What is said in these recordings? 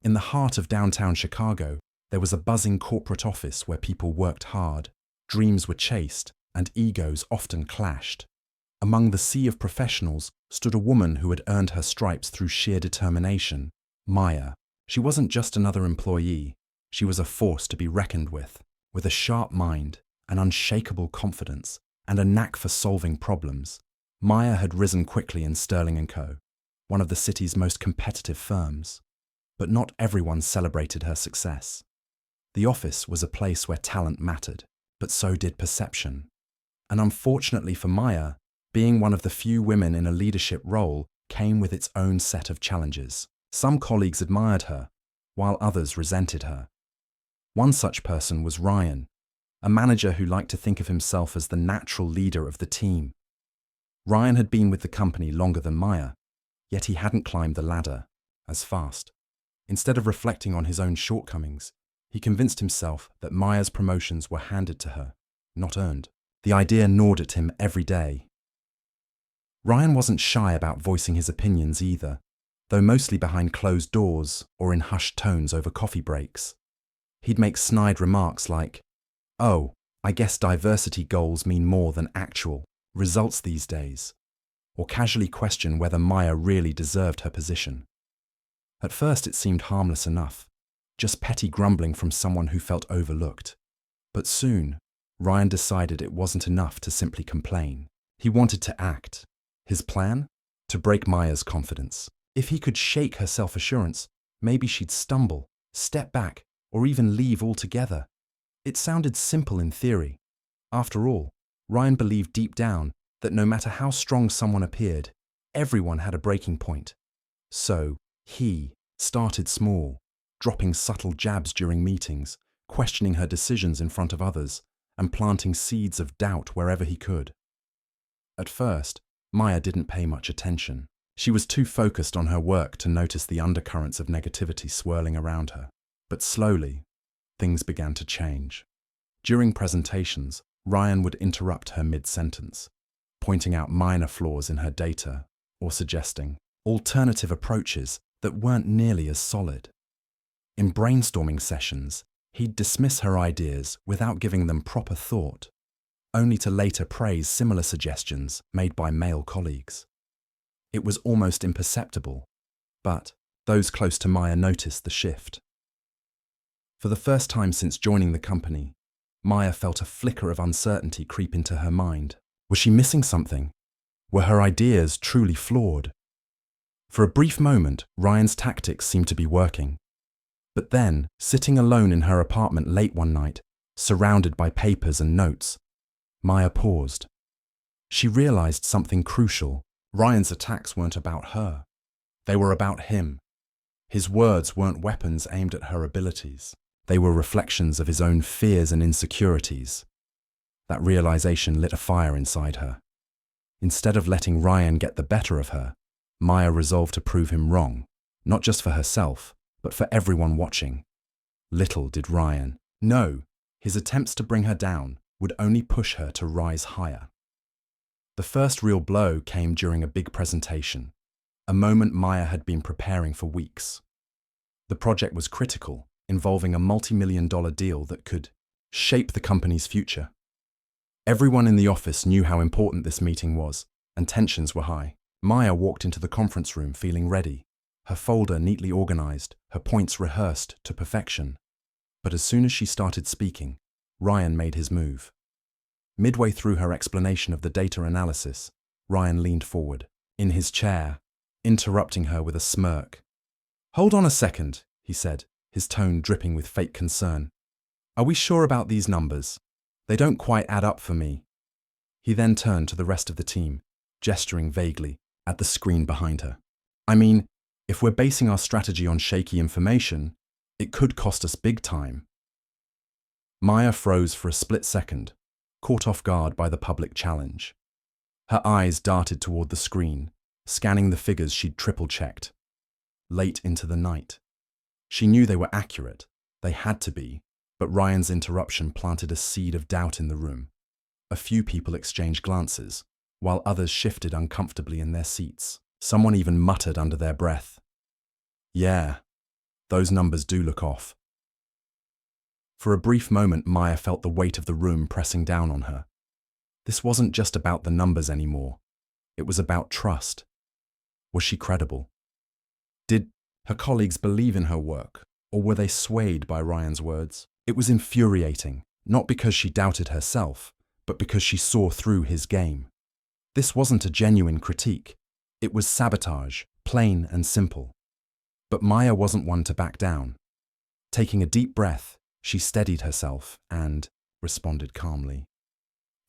In the heart of downtown Chicago, there was a buzzing corporate office where people worked hard, dreams were chased, and egos often clashed. Among the sea of professionals stood a woman who had earned her stripes through sheer determination, Maya. She wasn't just another employee, she was a force to be reckoned with a sharp mind, an unshakable confidence, and a knack for solving problems. Maya had risen quickly in Sterling & Co., one of the city's most competitive firms. But not everyone celebrated her success. The office was a place where talent mattered, but so did perception. And unfortunately for Maya, being one of the few women in a leadership role came with its own set of challenges. Some colleagues admired her, while others resented her. One such person was Ryan, a manager who liked to think of himself as the natural leader of the team. Ryan had been with the company longer than Maya, yet he hadn't climbed the ladder as fast. Instead of reflecting on his own shortcomings, he convinced himself that Maya's promotions were handed to her, not earned. The idea gnawed at him every day. Ryan wasn't shy about voicing his opinions either, though mostly behind closed doors or in hushed tones over coffee breaks. He'd make snide remarks like, "Oh, I guess diversity goals mean more than actual results these days," or casually question whether Maya really deserved her position. At first it seemed harmless enough, just petty grumbling from someone who felt overlooked. But soon, Ryan decided it wasn't enough to simply complain. He wanted to act. His plan? To break Maya's confidence. If he could shake her self-assurance, maybe she'd stumble, step back, or even leave altogether. It sounded simple in theory. After all, Ryan believed deep down that no matter how strong someone appeared, everyone had a breaking point. So, he started small, dropping subtle jabs during meetings, questioning her decisions in front of others, and planting seeds of doubt wherever he could. At first, Maya didn't pay much attention. She was too focused on her work to notice the undercurrents of negativity swirling around her. But slowly, things began to change. During presentations, Ryan would interrupt her mid-sentence, pointing out minor flaws in her data or suggesting alternative approaches that weren't nearly as solid. In brainstorming sessions, he'd dismiss her ideas without giving them proper thought, only to later praise similar suggestions made by male colleagues. It was almost imperceptible, but those close to Maya noticed the shift. For the first time since joining the company, Maya felt a flicker of uncertainty creep into her mind. Was she missing something? Were her ideas truly flawed? For a brief moment, Ryan's tactics seemed to be working. But then, sitting alone in her apartment late one night, surrounded by papers and notes, Maya paused. She realized something crucial. Ryan's attacks weren't about her. They were about him. His words weren't weapons aimed at her abilities. They were reflections of his own fears and insecurities. That realization lit a fire inside her. Instead of letting Ryan get the better of her, Maya resolved to prove him wrong, not just for herself, but for everyone watching. Little did Ryan know, his attempts to bring her down would only push her to rise higher. The first real blow came during a big presentation, a moment Maya had been preparing for weeks. The project was critical, involving a multi-million-dollar deal that could shape the company's future. Everyone in the office knew how important this meeting was, and tensions were high. Maya walked into the conference room feeling ready, her folder neatly organized, her points rehearsed to perfection. But as soon as she started speaking, Ryan made his move. Midway through her explanation of the data analysis, Ryan leaned forward, in his chair, interrupting her with a smirk. "Hold on a second," he said, his tone dripping with fake concern. "Are we sure about these numbers? They don't quite add up for me." He then turned to the rest of the team, gesturing vaguely at the screen behind her. "I mean, if we're basing our strategy on shaky information, it could cost us big time." Maya froze for a split second, caught off guard by the public challenge. Her eyes darted toward the screen, scanning the figures she'd triple-checked. Late into the night. She knew they were accurate, they had to be, but Ryan's interruption planted a seed of doubt in the room. A few people exchanged glances, while others shifted uncomfortably in their seats. Someone even muttered under their breath, "Yeah, Those numbers do look off." For a brief moment, Maya felt the weight of the room pressing down on her. This wasn't just about the numbers anymore. It was about trust. Was she credible? Did her colleagues believe in her work, or were they swayed by Ryan's words? It was infuriating, not because she doubted herself, but because she saw through his game. This wasn't a genuine critique. It was sabotage, plain and simple. But Maya wasn't one to back down. Taking a deep breath, she steadied herself and responded calmly.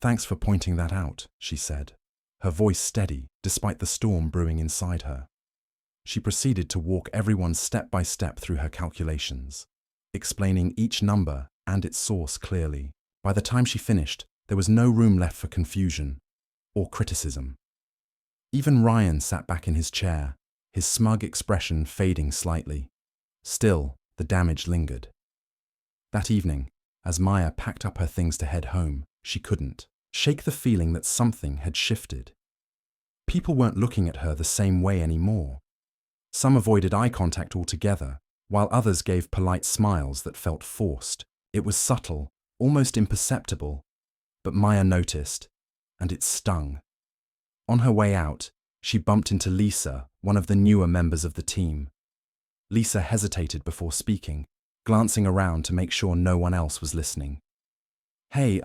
"Thanks for pointing that out," she said, her voice steady despite the storm brewing inside her. She proceeded to walk everyone step by step through her calculations, explaining each number and its source clearly. By the time she finished, there was no room left for confusion or criticism. Even Ryan sat back in his chair, his smug expression fading slightly. Still, the damage lingered. That evening, as Maya packed up her things to head home, she couldn't shake the feeling that something had shifted. People weren't looking at her the same way anymore. Some avoided eye contact altogether, while others gave polite smiles that felt forced. It was subtle, almost imperceptible, but Maya noticed, and it stung. On her way out, she bumped into Lisa, one of the newer members of the team. Lisa hesitated before speaking, glancing around to make sure no one else was listening. "Hey,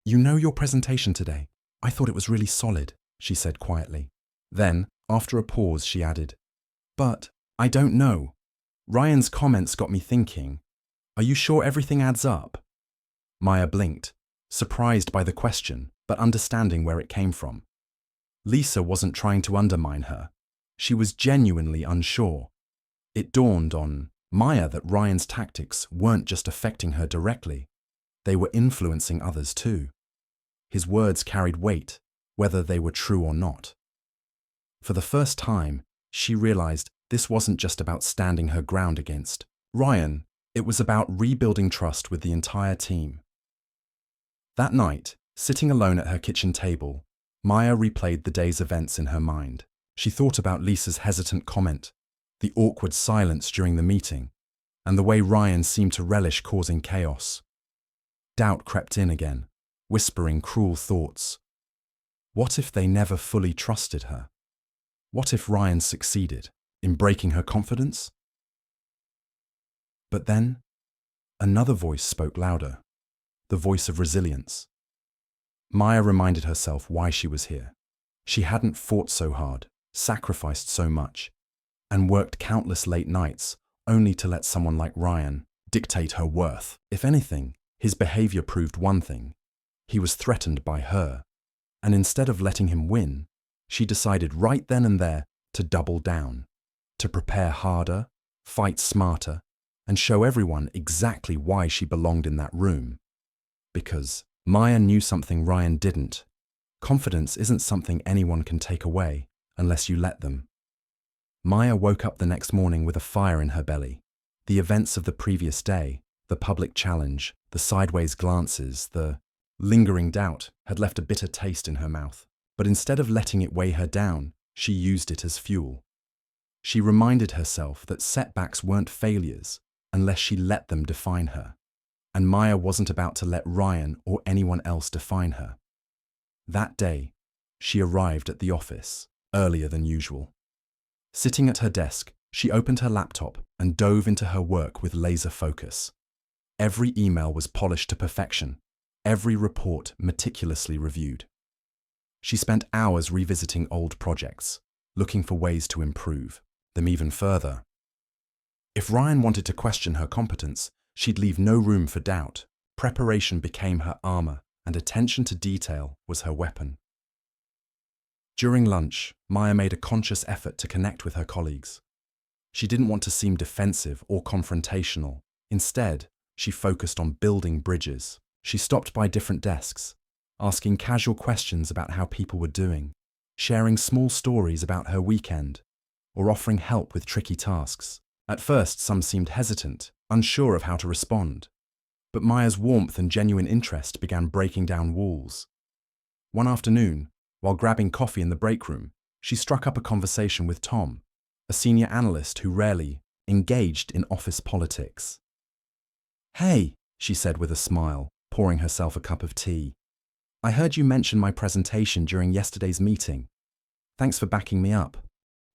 you know your presentation today? I thought it was really solid," she said quietly. Then, after a pause, she added, "But I don't know. Ryan's comments got me thinking. Are you sure everything adds up?" Maya blinked, surprised by the question, but understanding where it came from. Lisa wasn't trying to undermine her. She was genuinely unsure. It dawned on Maya that Ryan's tactics weren't just affecting her directly. They were influencing others too. His words carried weight, whether they were true or not. For the first time, she realized this wasn't just about standing her ground against Ryan. It was about rebuilding trust with the entire team. That night, sitting alone at her kitchen table, Maya replayed the day's events in her mind. She thought about Lisa's hesitant comment, the awkward silence during the meeting, and the way Ryan seemed to relish causing chaos. Doubt crept in again, whispering cruel thoughts. What if they never fully trusted her? What if Ryan succeeded in breaking her confidence? But then, another voice spoke louder, the voice of resilience. Maya reminded herself why she was here. She hadn't fought so hard, sacrificed so much, and worked countless late nights only to let someone like Ryan dictate her worth. If anything, his behavior proved one thing. He was threatened by her, and instead of letting him win, she decided right then and there to double down, to prepare harder, fight smarter, and show everyone exactly why she belonged in that room. Because Maya knew something Ryan didn't. Confidence isn't something anyone can take away unless you let them. Maya woke up the next morning with a fire in her belly. The events of the previous day, the public challenge, the sideways glances, the lingering doubt had left a bitter taste in her mouth. But instead of letting it weigh her down, she used it as fuel. She reminded herself that setbacks weren't failures unless she let them define her. And Maya wasn't about to let Ryan or anyone else define her. That day, she arrived at the office earlier than usual. Sitting at her desk, she opened her laptop and dove into her work with laser focus. Every email was polished to perfection, every report meticulously reviewed. She spent hours revisiting old projects, looking for ways to improve them even further. If Ryan wanted to question her competence, she'd leave no room for doubt. Preparation became her armor, and attention to detail was her weapon. During lunch, Maya made a conscious effort to connect with her colleagues. She didn't want to seem defensive or confrontational. Instead, she focused on building bridges. She stopped by different desks, asking casual questions about how people were doing, sharing small stories about her weekend, or offering help with tricky tasks. At first, some seemed hesitant, unsure of how to respond. But Maya's warmth and genuine interest began breaking down walls. One afternoon, while grabbing coffee in the break room, she struck up a conversation with Tom, a senior analyst who rarely engaged in office politics. "Hey," she said with a smile, pouring herself a cup of tea. "I heard you mention my presentation during yesterday's meeting. Thanks for backing me up."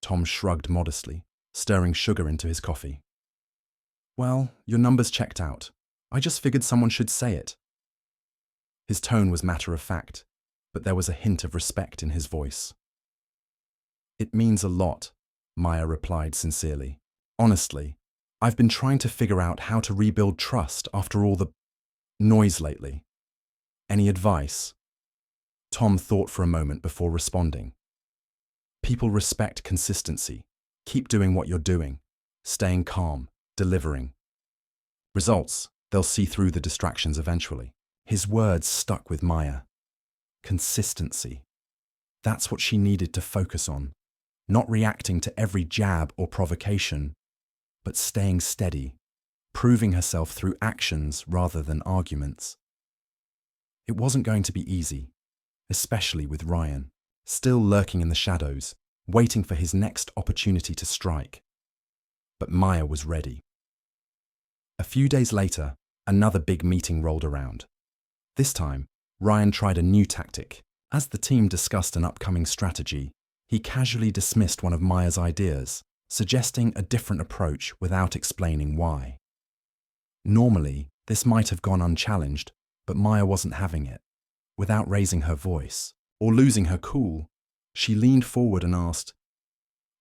Tom shrugged modestly, stirring sugar into his coffee. "Well, your numbers checked out. I just figured someone should say it." His tone was matter-of-fact, but there was a hint of respect in his voice. "It means a lot," Maya replied sincerely. "Honestly, I've been trying to figure out how to rebuild trust after all the noise lately. Any advice?" Tom thought for a moment before responding. "People respect consistency. Keep doing what you're doing, staying calm, delivering. Results, they'll see through the distractions eventually." His words stuck with Maya. Consistency. That's what she needed to focus on. Not reacting to every jab or provocation, but staying steady, proving herself through actions rather than arguments. It wasn't going to be easy, especially with Ryan, still lurking in the shadows, waiting for his next opportunity to strike. But Maya was ready. A few days later, another big meeting rolled around. This time, Ryan tried a new tactic. As the team discussed an upcoming strategy, he casually dismissed one of Maya's ideas, suggesting a different approach without explaining why. Normally, this might have gone unchallenged, but Maya wasn't having it. Without raising her voice or losing her cool, she leaned forward and asked,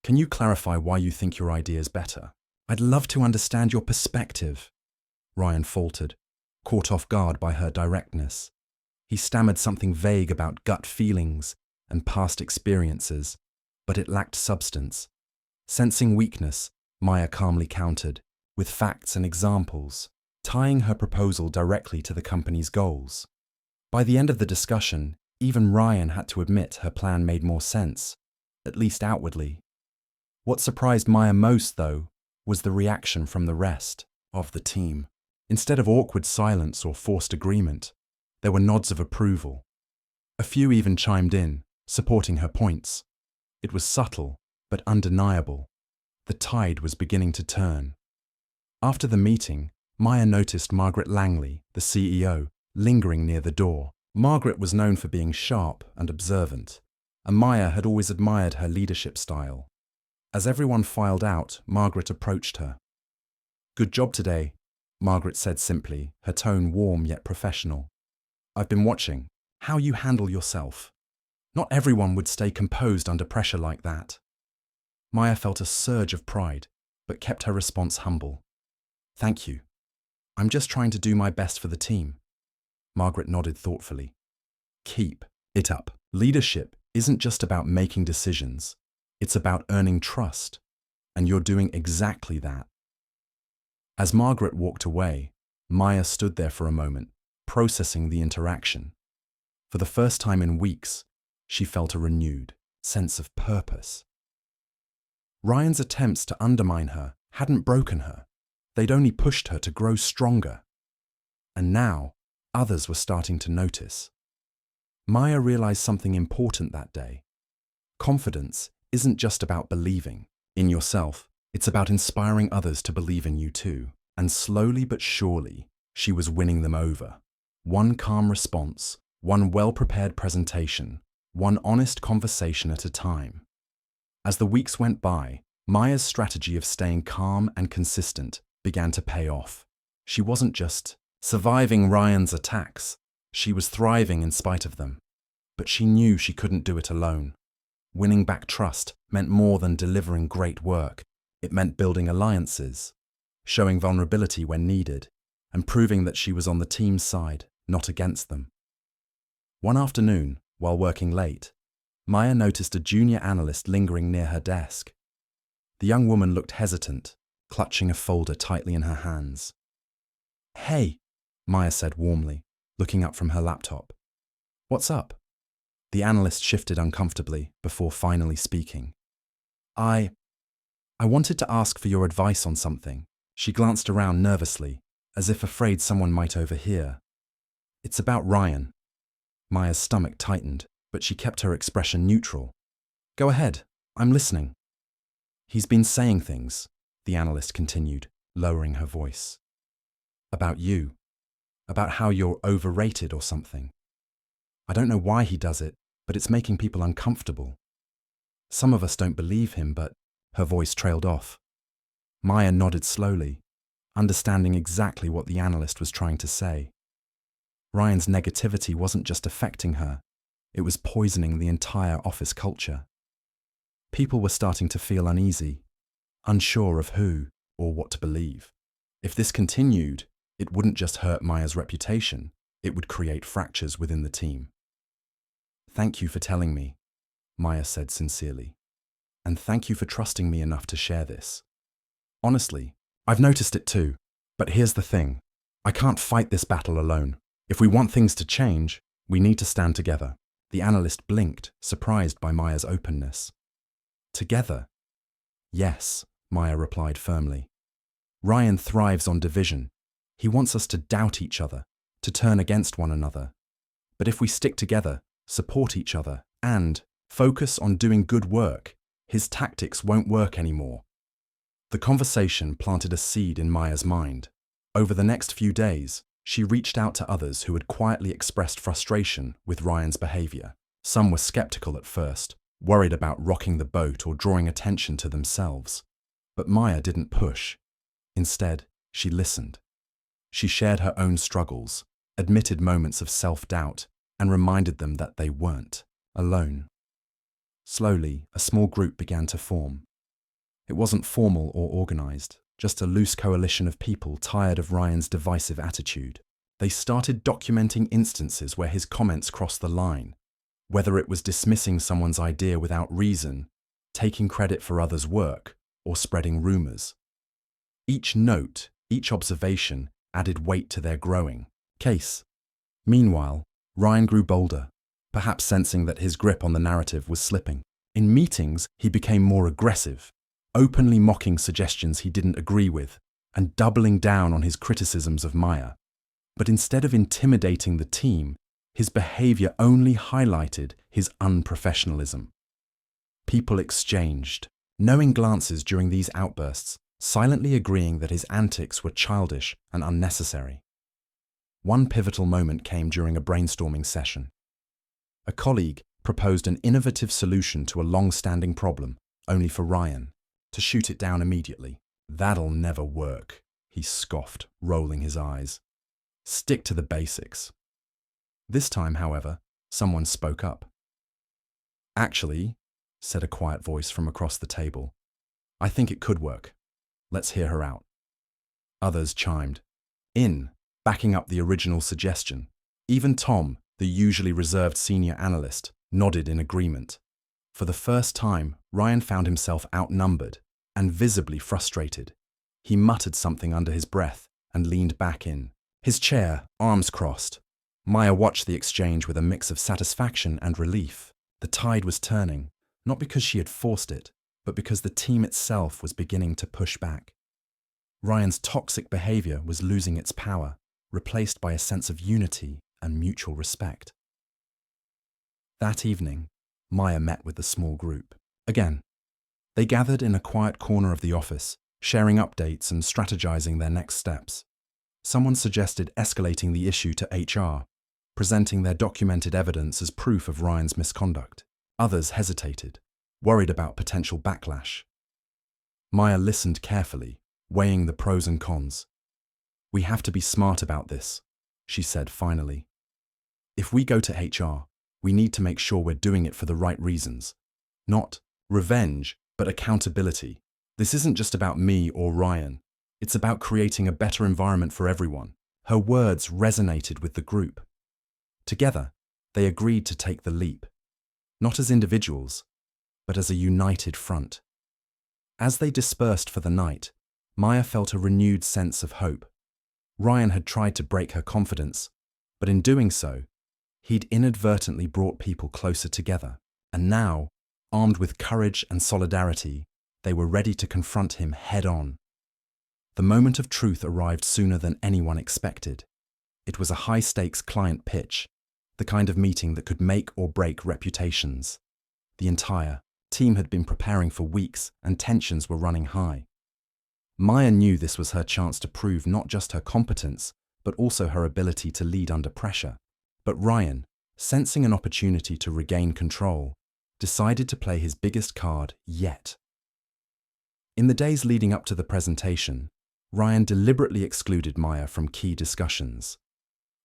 "Can you clarify why you think your idea is better? I'd love to understand your perspective." Ryan faltered, caught off guard by her directness. He stammered something vague about gut feelings and past experiences, but it lacked substance. Sensing weakness, Maya calmly countered, with facts and examples, tying her proposal directly to the company's goals. By the end of the discussion, even Ryan had to admit her plan made more sense, at least outwardly. What surprised Maya most, though, was the reaction from the rest of the team. Instead of awkward silence or forced agreement, there were nods of approval. A few even chimed in, supporting her points. It was subtle, but undeniable. The tide was beginning to turn. After the meeting, Maya noticed Margaret Langley, the CEO, lingering near the door. Margaret was known for being sharp and observant, and Maya had always admired her leadership style. As everyone filed out, Margaret approached her. "Good job today," Margaret said simply, her tone warm yet professional. "I've been watching how you handle yourself. Not everyone would stay composed under pressure like that." Maya felt a surge of pride, but kept her response humble. "Thank you. I'm just trying to do my best for the team." Margaret nodded thoughtfully. "Keep it up. Leadership isn't just about making decisions. It's about earning trust, and you're doing exactly that." As Margaret walked away, Maya stood there for a moment, processing the interaction. For the first time in weeks, she felt a renewed sense of purpose. Ryan's attempts to undermine her hadn't broken her. They'd only pushed her to grow stronger. And now, others were starting to notice. Maya realized something important that day. Confidence isn't just about believing in yourself. It's about inspiring others to believe in you too. And slowly but surely, she was winning them over. One calm response, one well-prepared presentation, one honest conversation at a time. As the weeks went by, Maya's strategy of staying calm and consistent began to pay off. She wasn't just surviving Ryan's attacks, she was thriving in spite of them. But she knew she couldn't do it alone. Winning back trust meant more than delivering great work. It meant building alliances, showing vulnerability when needed, and proving that she was on the team's side, not against them. One afternoon, while working late, Maya noticed a junior analyst lingering near her desk. The young woman looked hesitant, clutching a folder tightly in her hands. "Hey," Maya said warmly, looking up from her laptop. "What's up?" The analyst shifted uncomfortably before finally speaking. I wanted to ask for your advice on something." She glanced around nervously, as if afraid someone might overhear. "It's about Ryan." Maya's stomach tightened, but she kept her expression neutral. "Go ahead, I'm listening." "He's been saying things," the analyst continued, lowering her voice. About you. About how you're overrated or something. I don't know why he does it, but it's making people uncomfortable. Some of us don't believe him, but her voice trailed off. Maya nodded slowly, understanding exactly what the analyst was trying to say. Ryan's negativity wasn't just affecting her, it was poisoning the entire office culture. People were starting to feel uneasy, unsure of who or what to believe. If this continued, it wouldn't just hurt Maya's reputation, it would create fractures within the team. Thank you for telling me, Maya said sincerely. And thank you for trusting me enough to share this. Honestly, I've noticed it too, but here's the thing. I can't fight this battle alone. If we want things to change, we need to stand together. The analyst blinked, surprised by Maya's openness. Together? Yes, Maya replied firmly. Ryan thrives on division. He wants us to doubt each other, to turn against one another. But if we stick together, support each other, and focus on doing good work, his tactics won't work anymore. The conversation planted a seed in Maya's mind. Over the next few days, she reached out to others who had quietly expressed frustration with Ryan's behavior. Some were skeptical at first, worried about rocking the boat or drawing attention to themselves. But Maya didn't push. Instead, she listened. She shared her own struggles, admitted moments of self-doubt, and reminded them that they weren't alone. Slowly, a small group began to form. It wasn't formal or organized, just a loose coalition of people tired of Ryan's divisive attitude. They started documenting instances where his comments crossed the line, whether it was dismissing someone's idea without reason, taking credit for others' work, or spreading rumors. Each note, each observation added weight to their growing case. Meanwhile, Ryan grew bolder, perhaps sensing that his grip on the narrative was slipping. In meetings, he became more aggressive, openly mocking suggestions he didn't agree with, and doubling down on his criticisms of Maya. But instead of intimidating the team, his behavior only highlighted his unprofessionalism. People exchanged knowing glances during these outbursts, silently agreeing that his antics were childish and unnecessary. One pivotal moment came during a brainstorming session. A colleague proposed an innovative solution to a long-standing problem, only for Ryan to shoot it down immediately. "That'll never work," he scoffed, rolling his eyes. "Stick to the basics." This time, however, someone spoke up. "Actually," said a quiet voice from across the table, "I think it could work. Let's hear her out." Others chimed in, backing up the original suggestion. Even Tom, the usually reserved senior analyst, nodded in agreement. For the first time, Ryan found himself outnumbered and visibly frustrated. He muttered something under his breath and leaned back in his chair, arms crossed. Maya watched the exchange with a mix of satisfaction and relief. The tide was turning, not because she had forced it, but because the team itself was beginning to push back. Ryan's toxic behavior was losing its power, replaced by a sense of unity and mutual respect. That evening, Maya met with the small group. Again, they gathered in a quiet corner of the office, sharing updates and strategizing their next steps. Someone suggested escalating the issue to HR, presenting their documented evidence as proof of Ryan's misconduct. Others hesitated, worried about potential backlash. Maya listened carefully, weighing the pros and cons. "We have to be smart about this," she said finally. "If we go to HR, we need to make sure we're doing it for the right reasons. Not revenge, but accountability. This isn't just about me or Ryan. It's about creating a better environment for everyone." Her words resonated with the group. Together, they agreed to take the leap, not as individuals, but as a united front. As they dispersed for the night, Maya felt a renewed sense of hope. Ryan had tried to break her confidence, but in doing so, he'd inadvertently brought people closer together. And now, armed with courage and solidarity, they were ready to confront him head-on. The moment of truth arrived sooner than anyone expected. It was a high-stakes client pitch, the kind of meeting that could make or break reputations. The entire team had been preparing for weeks, and tensions were running high. Maya knew this was her chance to prove not just her competence, but also her ability to lead under pressure. But Ryan, sensing an opportunity to regain control, decided to play his biggest card yet. In the days leading up to the presentation, Ryan deliberately excluded Maya from key discussions.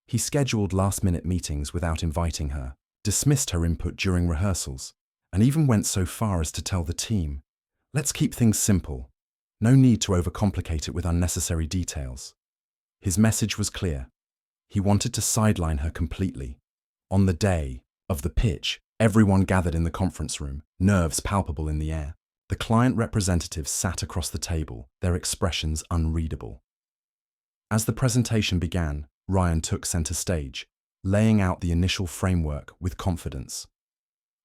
He scheduled last-minute meetings without inviting her, dismissed her input during rehearsals, and even went so far as to tell the team, "Let's keep things simple. No need to overcomplicate it with unnecessary details." His message was clear. He wanted to sideline her completely. On the day of the pitch, everyone gathered in the conference room, nerves palpable in the air. The client representatives sat across the table, their expressions unreadable. As the presentation began, Ryan took center stage, laying out the initial framework with confidence.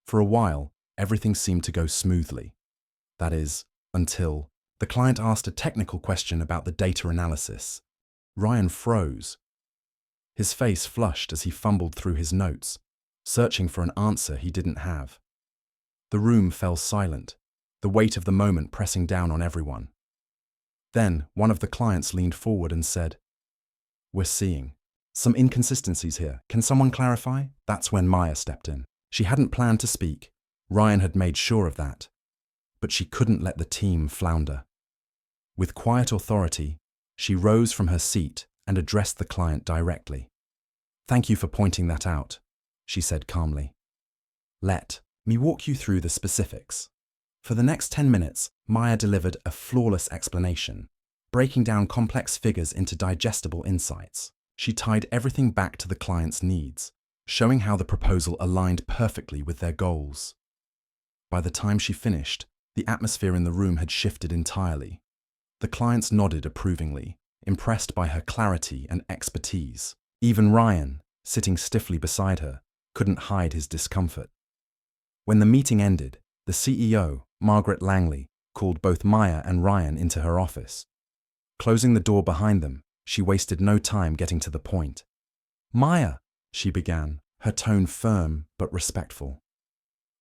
For a while, everything seemed to go smoothly. That is, until the client asked a technical question about the data analysis. Ryan froze. His face flushed as he fumbled through his notes, searching for an answer he didn't have. The room fell silent, the weight of the moment pressing down on everyone. Then, one of the clients leaned forward and said, "We're seeing some inconsistencies here. Can someone clarify?" That's when Maya stepped in. She hadn't planned to speak. Ryan had made sure of that. But she couldn't let the team flounder. With quiet authority, she rose from her seat and addressed the client directly. "Thank you for pointing that out," she said calmly. "Let me walk you through the specifics." For the next 10 minutes, Maya delivered a flawless explanation, breaking down complex figures into digestible insights. She tied everything back to the client's needs, showing how the proposal aligned perfectly with their goals. By the time she finished, the atmosphere in the room had shifted entirely. The clients nodded approvingly, impressed by her clarity and expertise. Even Ryan, sitting stiffly beside her, couldn't hide his discomfort. When the meeting ended, the CEO, Margaret Langley, called both Maya and Ryan into her office. Closing the door behind them, she wasted no time getting to the point. "Maya," she began, her tone firm but respectful.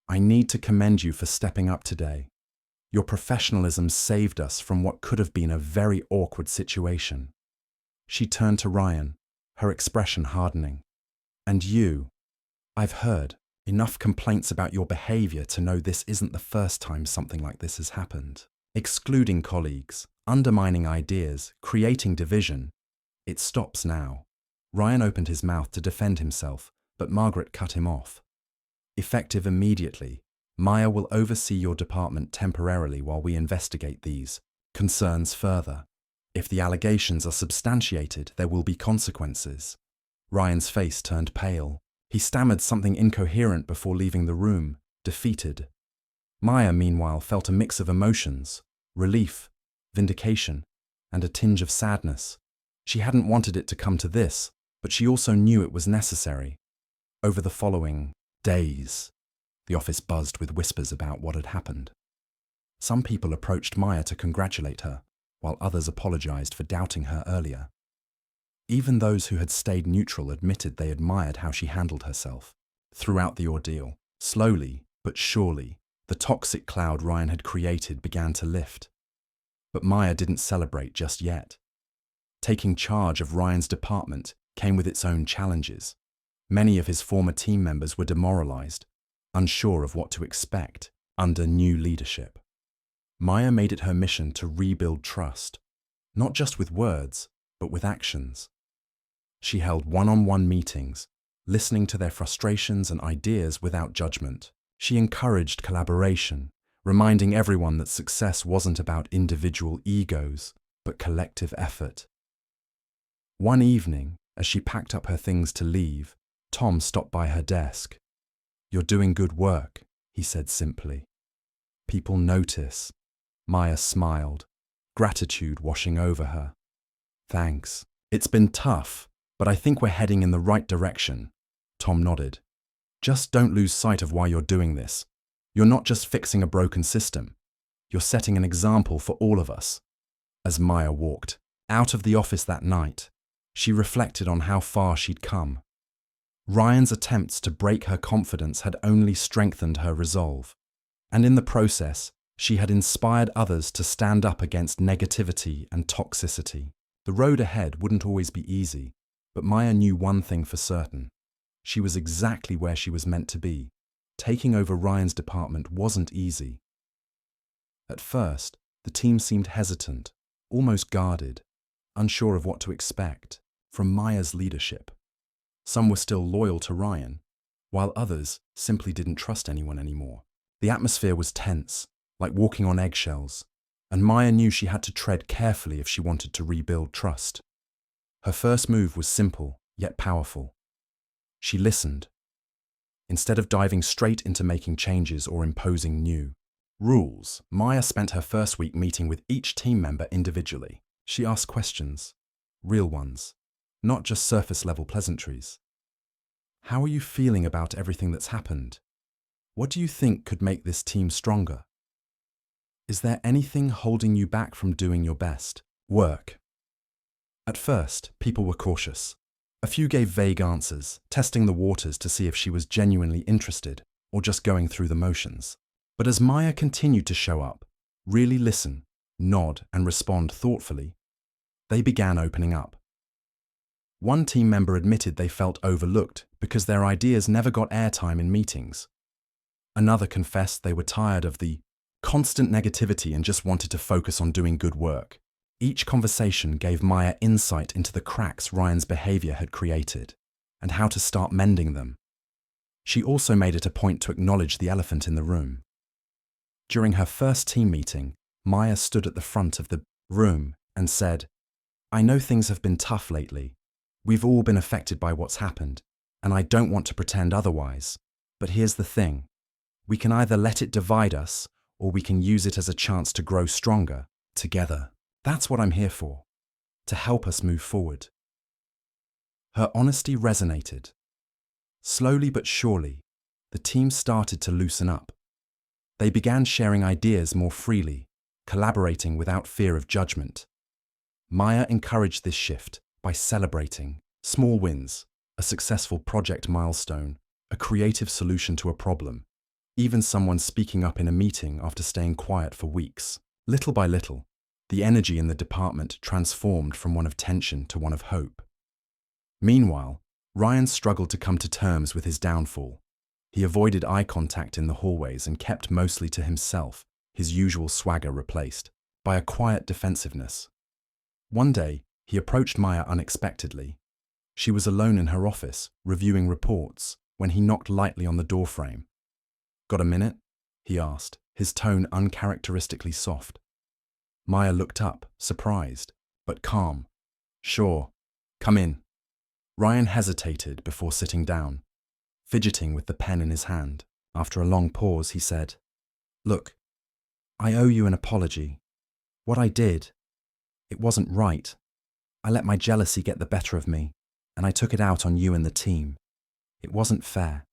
"I need to commend you for stepping up today. Your professionalism saved us from what could have been a very awkward situation." She turned to Ryan, her expression hardening. "And you, I've heard enough complaints about your behavior to know this isn't the first time something like this has happened. Excluding colleagues, undermining ideas, creating division. It stops now." Ryan opened his mouth to defend himself, but Margaret cut him off. "Effective immediately, Maya will oversee your department temporarily while we investigate these concerns further. If the allegations are substantiated, there will be consequences." Ryan's face turned pale. He stammered something incoherent before leaving the room, defeated. Maya, meanwhile, felt a mix of emotions: relief, vindication, and a tinge of sadness. She hadn't wanted it to come to this, but she also knew it was necessary. Over the following days, the office buzzed with whispers about what had happened. Some people approached Maya to congratulate her, while others apologized for doubting her earlier. Even those who had stayed neutral admitted they admired how she handled herself. Throughout the ordeal, slowly but surely, the toxic cloud Ryan had created began to lift. But Maya didn't celebrate just yet. Taking charge of Ryan's department came with its own challenges. Many of his former team members were demoralized, unsure of what to expect under new leadership. Maya made it her mission to rebuild trust, not just with words, but with actions. She held one-on-one meetings, listening to their frustrations and ideas without judgment. She encouraged collaboration, reminding everyone that success wasn't about individual egos, but collective effort. One evening, as she packed up her things to leave, Tom stopped by her desk. "You're doing good work," he said simply. "People notice." Maya smiled, gratitude washing over her. "Thanks. It's been tough, but I think we're heading in the right direction." Tom nodded. "Just don't lose sight of why you're doing this. You're not just fixing a broken system. You're setting an example for all of us." As Maya walked out of the office that night, she reflected on how far she'd come. Ryan's attempts to break her confidence had only strengthened her resolve, and in the process, She had inspired others to stand up against negativity and toxicity. The road ahead wouldn't always be easy, but Maya knew one thing for certain. She was exactly where she was meant to be. Taking over Ryan's department wasn't easy. At first, the team seemed hesitant, almost guarded, unsure of what to expect from Maya's leadership. Some were still loyal to Ryan, while others simply didn't trust anyone anymore. The atmosphere was tense, like walking on eggshells, and Maya knew she had to tread carefully if she wanted to rebuild trust. Her first move was simple, yet powerful. She listened. Instead of diving straight into making changes or imposing new rules, Maya spent her first week meeting with each team member individually. She asked questions, real ones, not just surface-level pleasantries. How are you feeling about everything that's happened? What do you think could make this team stronger? Is there anything holding you back from doing your best work? At first, people were cautious. A few gave vague answers, testing the waters to see if she was genuinely interested or just going through the motions. But as Maya continued to show up, really listen, nod, and respond thoughtfully, they began opening up. One team member admitted they felt overlooked because their ideas never got airtime in meetings. Another confessed they were tired of the constant negativity and just wanted to focus on doing good work. Each conversation gave Maya insight into the cracks Ryan's behavior had created and how to start mending them. She also made it a point to acknowledge the elephant in the room. During her first team meeting, Maya stood at the front of the room and said, "I know things have been tough lately. We've all been affected by what's happened, and I don't want to pretend otherwise. But here's the thing. We can either let it divide us, or we can use it as a chance to grow stronger, together. That's what I'm here for, to help us move forward." Her honesty resonated. Slowly but surely, the team started to loosen up. They began sharing ideas more freely, collaborating without fear of judgment. Maya encouraged this shift by celebrating small wins, a successful project milestone, a creative solution to a problem, even someone speaking up in a meeting after staying quiet for weeks. Little by little, the energy in the department transformed from one of tension to one of hope. Meanwhile, Ryan struggled to come to terms with his downfall. He avoided eye contact in the hallways and kept mostly to himself, his usual swagger replaced by a quiet defensiveness. One day, he approached Maya unexpectedly. She was alone in her office, reviewing reports, when he knocked lightly on the doorframe. "Got a minute?" he asked, his tone uncharacteristically soft. Maya looked up, surprised, but calm. "Sure, come in." Ryan hesitated before sitting down, fidgeting with the pen in his hand. After a long pause, he said, "Look, I owe you an apology. What I did, it wasn't right. I let my jealousy get the better of me, and I took it out on you and the team. It wasn't fair."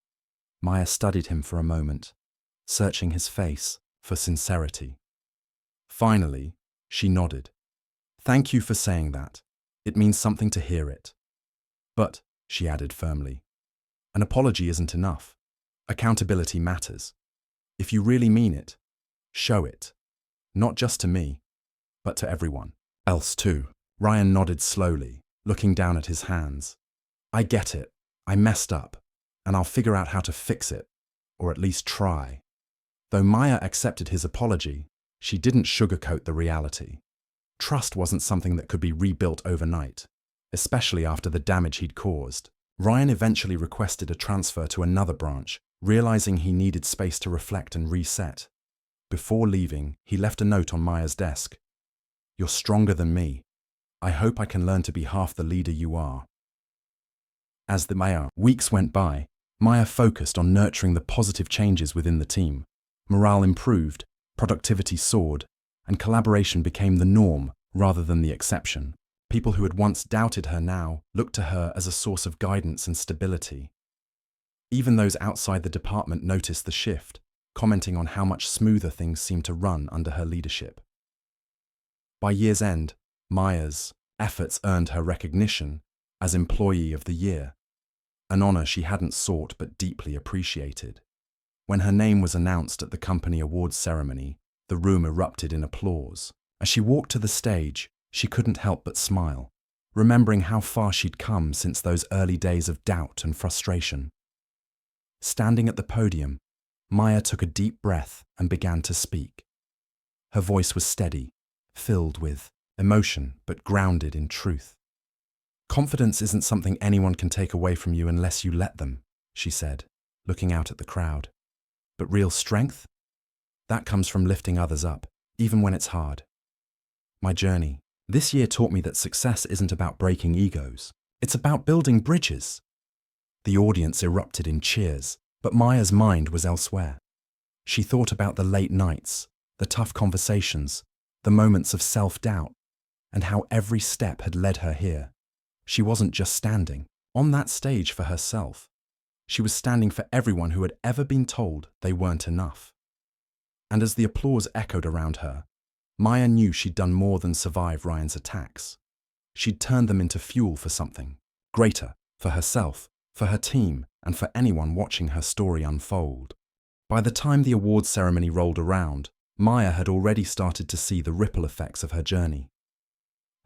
Maya studied him for a moment, searching his face for sincerity. Finally, she nodded. "Thank you for saying that. It means something to hear it. But," she added firmly, "an apology isn't enough. Accountability matters. If you really mean it, show it. Not just to me, but to everyone else too." Ryan nodded slowly, looking down at his hands. "I get it. I messed up, and I'll figure out how to fix it, or at least try." Though Maya accepted his apology, she didn't sugarcoat the reality. Trust wasn't something that could be rebuilt overnight, especially after the damage he'd caused. Ryan eventually requested a transfer to another branch, realizing he needed space to reflect and reset. Before leaving, he left a note on Maya's desk. "You're stronger than me. I hope I can learn to be half the leader you are." As the weeks went by, Maya focused on nurturing the positive changes within the team. Morale improved, productivity soared, and collaboration became the norm rather than the exception. People who had once doubted her now looked to her as a source of guidance and stability. Even those outside the department noticed the shift, commenting on how much smoother things seemed to run under her leadership. By year's end, Maya's efforts earned her recognition as Employee of the Year, an honor she hadn't sought but deeply appreciated. When her name was announced at the company awards ceremony, The room erupted in applause. As she walked to the stage, she couldn't help but smile, remembering how far she'd come since those early days of doubt and frustration. Standing at the podium, Maya took a deep breath and began to speak. Her voice was steady, filled with emotion but grounded in truth. "Confidence isn't something anyone can take away from you unless you let them," she said, looking out at the crowd. "But real strength? That comes from lifting others up, even when it's hard. My journey this year taught me that success isn't about breaking egos. It's about building bridges." The audience erupted in cheers, but Maya's mind was elsewhere. She thought about the late nights, the tough conversations, the moments of self-doubt, and how every step had led her here. She wasn't just standing on that stage for herself. She was standing for everyone who had ever been told they weren't enough. And as the applause echoed around her, Maya knew she'd done more than survive Ryan's attacks. She'd turned them into fuel for something greater, for herself, for her team, and for anyone watching her story unfold. By the time the awards ceremony rolled around, Maya had already started to see the ripple effects of her journey.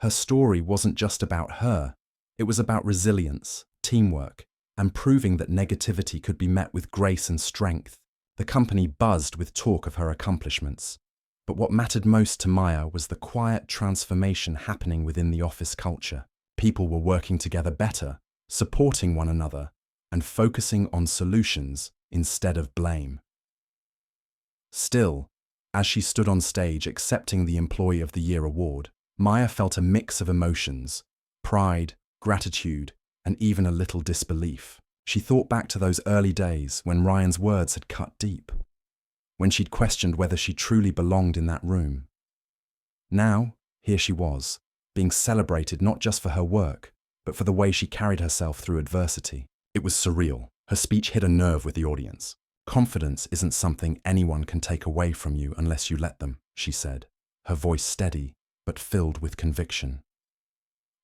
Her story wasn't just about her, it was about resilience, teamwork, and proving that negativity could be met with grace and strength. The company buzzed with talk of her accomplishments. But what mattered most to Maya was the quiet transformation happening within the office culture. People were working together better, supporting one another, and focusing on solutions instead of blame. Still, as she stood on stage accepting the Employee of the Year award, Maya felt a mix of emotions: pride, gratitude, and even a little disbelief. She thought back to those early days when Ryan's words had cut deep, when she'd questioned whether she truly belonged in that room. Now, here she was, being celebrated not just for her work, but for the way she carried herself through adversity. It was surreal. Her speech hit a nerve with the audience. "Confidence isn't something anyone can take away from you unless you let them," she said, her voice steady but filled with conviction.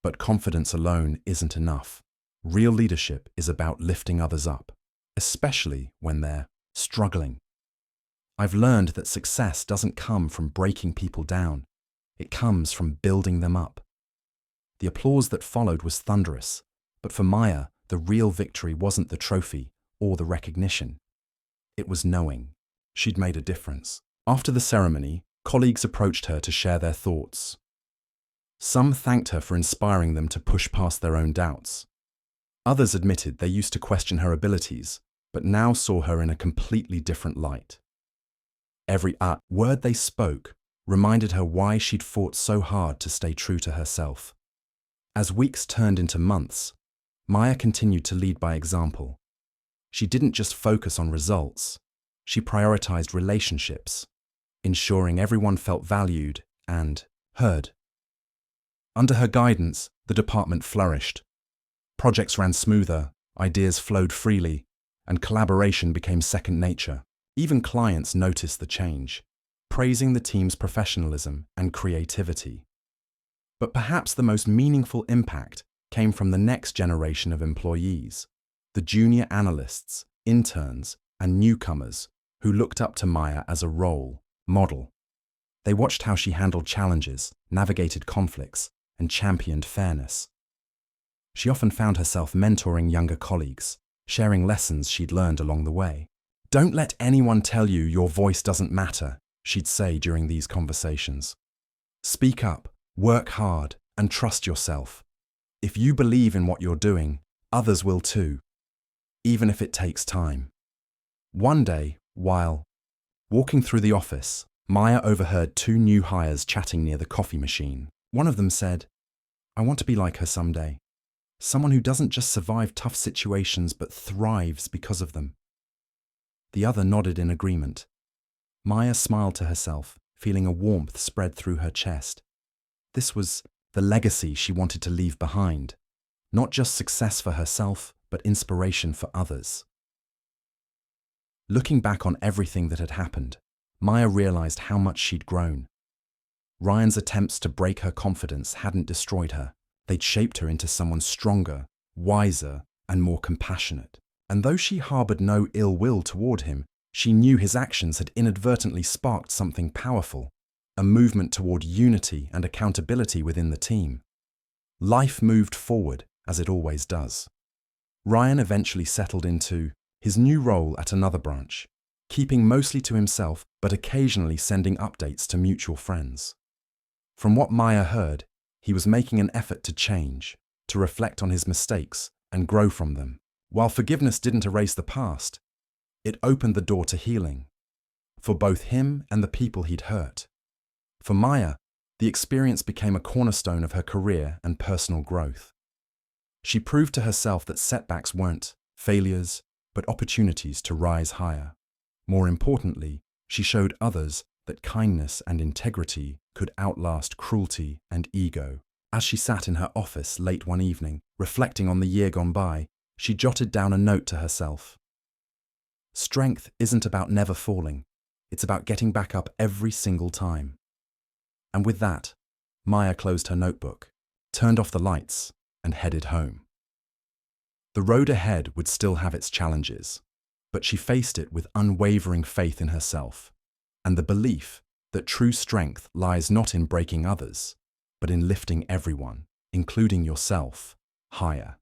But confidence alone isn't enough. Real leadership is about lifting others up, especially when they're struggling. "I've learned that success doesn't come from breaking people down. It comes from building them up." The applause that followed was thunderous, but for Maya, the real victory wasn't the trophy or the recognition. It was knowing she'd made a difference. After the ceremony, colleagues approached her to share their thoughts. Some thanked her for inspiring them to push past their own doubts. Others admitted they used to question her abilities, but now saw her in a completely different light. Every word they spoke reminded her why she'd fought so hard to stay true to herself. As weeks turned into months, Maya continued to lead by example. She didn't just focus on results, she prioritized relationships, ensuring everyone felt valued and heard. Under her guidance, the department flourished. Projects ran smoother, ideas flowed freely, and collaboration became second nature. Even clients noticed the change, praising the team's professionalism and creativity. But perhaps the most meaningful impact came from the next generation of employees, the junior analysts, interns, and newcomers who looked up to Maya as a role model. They watched how she handled challenges, navigated conflicts, and championed fairness. She often found herself mentoring younger colleagues, sharing lessons she'd learned along the way. "Don't let anyone tell you your voice doesn't matter," she'd say during these conversations. "Speak up, work hard, and trust yourself. If you believe in what you're doing, others will too, even if it takes time." One day, while walking through the office, Maya overheard two new hires chatting near the coffee machine. One of them said, "I want to be like her someday. Someone who doesn't just survive tough situations but thrives because of them." The other nodded in agreement. Maya smiled to herself, feeling a warmth spread through her chest. This was the legacy she wanted to leave behind, not just success for herself, but inspiration for others. Looking back on everything that had happened, Maya realized how much she'd grown. Ryan's attempts to break her confidence hadn't destroyed her. They'd shaped her into someone stronger, wiser, and more compassionate. And though she harbored no ill will toward him, She knew his actions had inadvertently sparked something powerful, a movement toward unity and accountability within the team. Life moved forward, as it always does. Ryan eventually settled into his new role at another branch, keeping mostly to himself but occasionally sending updates to mutual friends. From what Maya heard, he was making an effort to change, to reflect on his mistakes and grow from them. While forgiveness didn't erase the past, it opened the door to healing, for both him and the people he'd hurt. For Maya, the experience became a cornerstone of her career and personal growth. She proved to herself that setbacks weren't failures, but opportunities to rise higher. More importantly, she showed others that kindness and integrity could outlast cruelty and ego. As she sat in her office late one evening, reflecting on the year gone by, she jotted down a note to herself. Strength isn't about never falling, it's about getting back up every single time. And with that, Maya closed her notebook, turned off the lights, and headed home. The road ahead would still have its challenges, but she faced it with unwavering faith in herself, and the belief that true strength lies not in breaking others, but in lifting everyone, including yourself, higher.